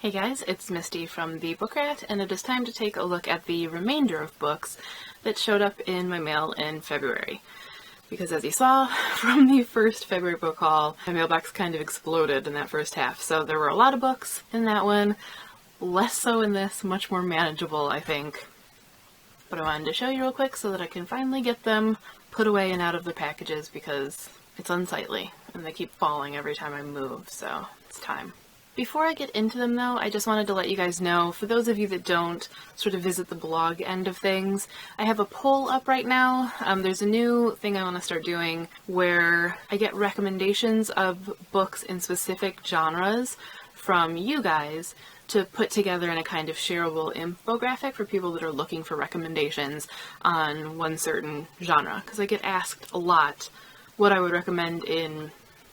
Hey guys, it's Misty from the Book Rat, and it is time to take a look at the remainder of books that showed up in my mail in February. Because as you saw from the first February book haul, my mailbox kind of exploded in that first half. So there were a lot of books in that one, less so in this, much more manageable, I think. But I wanted to show you real quick so that I can finally get them put away and out of their packages because it's unsightly and they keep falling every time I move, so it's time. Before I get into them though, I just wanted to let you guys know, for those of you that don't sort of visit the blog end of things, I have a poll up right now. There's a new thing I want to start doing where I get recommendations of books in specific genres from you guys to put together in a kind of shareable infographic for people that are looking for recommendations on one certain genre. Because I get asked a lot what I would recommend in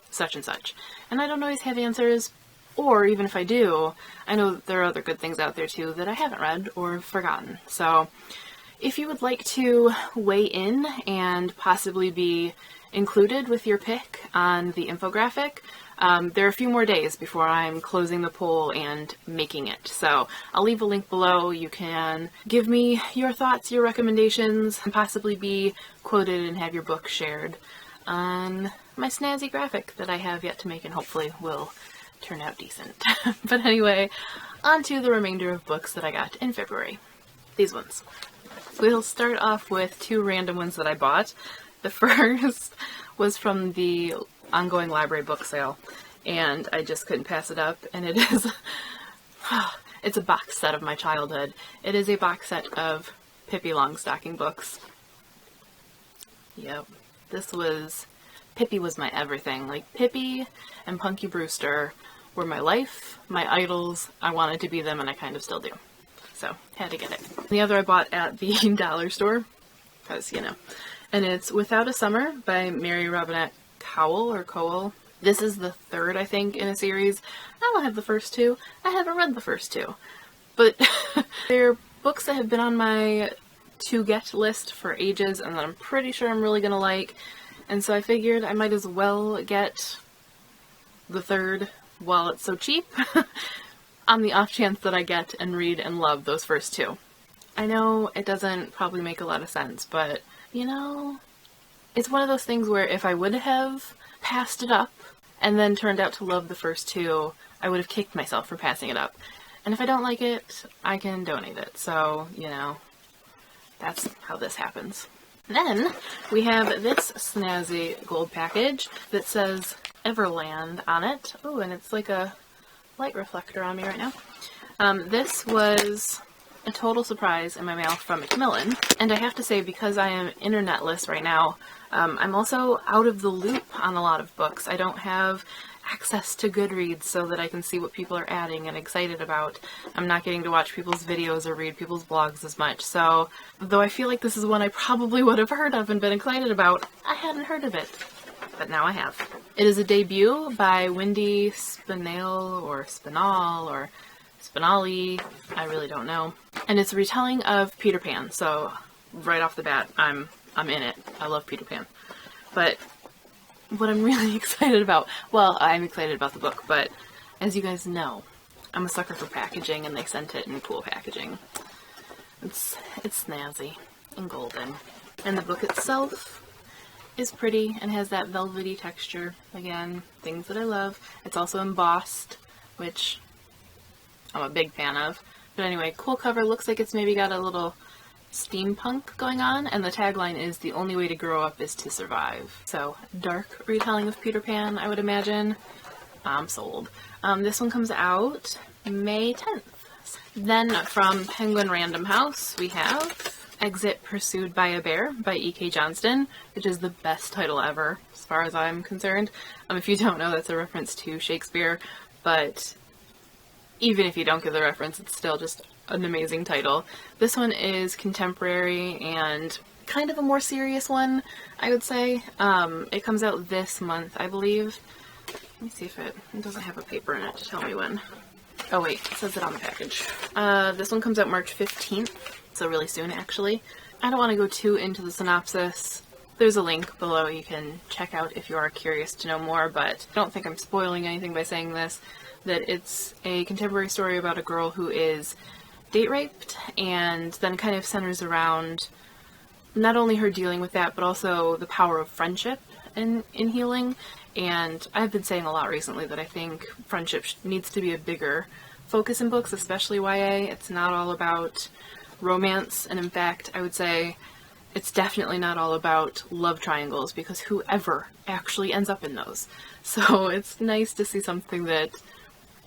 such and such. And I don't always have answers. Or even if I do, I know there are other good things out there too that I haven't read or forgotten. So if you would like to weigh in and possibly be included with your pick on the infographic, there are a few more days before I'm closing the poll and making it. So I'll leave a link below. You can give me your thoughts, your recommendations, and possibly be quoted and have your book shared on my snazzy graphic that I have yet to make and hopefully will turn out decent. But anyway, on to the remainder of books that I got in February. These ones. We'll start off with two random ones that I bought. The first was from the ongoing library book sale, and I just couldn't pass it up, and it is it's a box set of my childhood. It is a box set of Pippi Longstocking books. Yep. Pippi was my everything. Like, Pippi and Punky Brewster were my life, my idols. I wanted to be them, and I kind of still do. So, had to get it. The other I bought at the dollar store, because, you know. And it's Without a Summer by Mary Robinette Kowal. This is the third, I think, in a series. I don't have the first two. I haven't read the first two. But they're books that have been on my to-get list for ages, and that I'm pretty sure I'm really gonna like. And so I figured I might as well get the third while it's so cheap, on the off chance that I get and read and love those first two. I know it doesn't probably make a lot of sense, but, you know, it's one of those things where if I would have passed it up and then turned out to love the first two, I would have kicked myself for passing it up. And if I don't like it, I can donate it. So, you know, that's how this happens. Then we have this snazzy gold package that says Everland on it. Oh, and it's like a light reflector on me right now. This was a total surprise in my mail from Macmillan. And I have to say, because I am internetless right now, I'm also out of the loop on a lot of books. I don't have access to Goodreads so that I can see what people are adding and excited about. I'm not getting to watch people's videos or read people's blogs as much. So, though I feel like this is one I probably would have heard of and been excited about, I hadn't heard of it. But now I have. It is a debut by Wendy Spinell or Spinall or Spinali. I really don't know. And it's a retelling of Peter Pan. So right off the bat, I'm in it. I love Peter Pan. But what I'm really excited about, well, I'm excited about the book, but as you guys know, I'm a sucker for packaging, and they sent it in cool packaging. It's snazzy and golden. And the book itself is pretty and has that velvety texture. Again, things that I love. It's also embossed, which I'm a big fan of. But anyway, cool cover. Looks like it's maybe got a little steampunk going on, and the tagline is "The only way to grow up is to survive." So, dark retelling of Peter Pan, I would imagine. I'm sold. This one comes out May 10th. Then from Penguin Random House, we have Exit Pursued by a Bear by E.K. Johnston, which is the best title ever, as far as I'm concerned. If you don't know, that's a reference to Shakespeare, but even if you don't get the reference, it's still just an amazing title. This one is contemporary and kind of a more serious one, I would say. It comes out this month, I believe. Let me see if it doesn't have a paper in it to tell me when. Oh wait, it says it on the package. This one comes out March 15th, so really soon actually. I don't want to go too into the synopsis. There's a link below you can check out if you are curious to know more, but I don't think I'm spoiling anything by saying this. that it's a contemporary story about a girl who is date raped, and then kind of centers around not only her dealing with that, but also the power of friendship in healing. And I've been saying a lot recently that I think friendship needs to be a bigger focus in books, especially YA. It's not all about romance, and in fact, I would say it's definitely not all about love triangles, because whoever actually ends up in those. So it's nice to see something that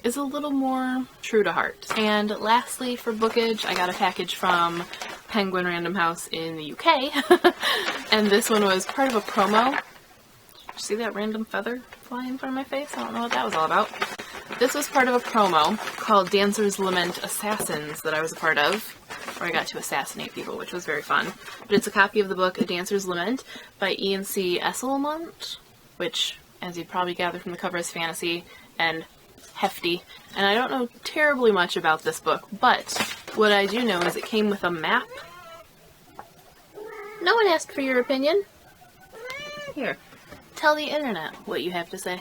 is a little more true to heart. And lastly, for bookage, I got a package from Penguin Random House in the UK, and this one was part of a promo. See that random feather flying in front of my face? I don't know what that was all about. This was part of a promo called Dancer's Lament Assassins that I was a part of, where I got to assassinate people, which was very fun. But it's a copy of the book A Dancer's Lament by Ian C. Esselmont, which, as you'd probably gather from the cover, is fantasy and hefty. And I don't know terribly much about this book, but what I do know is it came with a map. No one asked for your opinion. Here. Tell the internet what you have to say.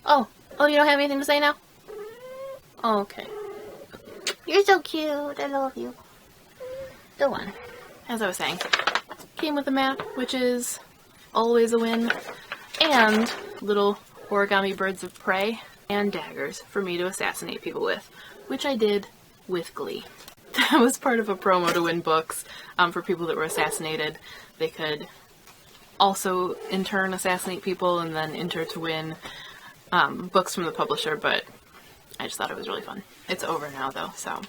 Oh, you don't have anything to say now? Oh, okay. You're so cute. I love you. Go on. As I was saying, came with a map, which is always a win, and little origami birds of prey and daggers for me to assassinate people with, which I did with glee. That was part of a promo to win books for people that were assassinated. They could also in turn assassinate people and then enter to win books from the publisher, but I just thought it was really fun. It's over now though, so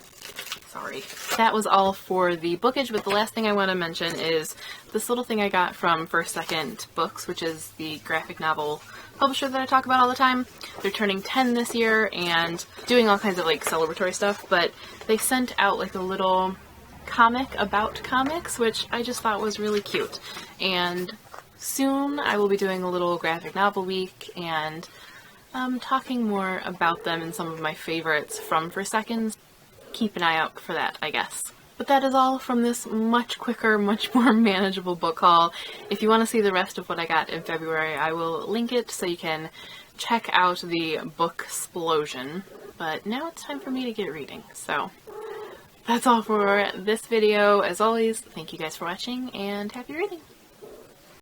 sorry. That was all for the bookage, but the last thing I want to mention is this little thing I got from First Second Books, which is the graphic novel publisher that I talk about all the time. They're turning 10 this year and doing all kinds of like celebratory stuff, but they sent out like a little comic about comics, which I just thought was really cute. And soon I will be doing a little graphic novel week and talking more about them and some of my favorites from First Seconds. Keep an eye out for that, I guess. But that is all from this much quicker, much more manageable book haul. If you want to see the rest of what I got in February, I will link it so you can check out the book explosion. But now it's time for me to get reading, so that's all for this video. As always, thank you guys for watching and happy reading!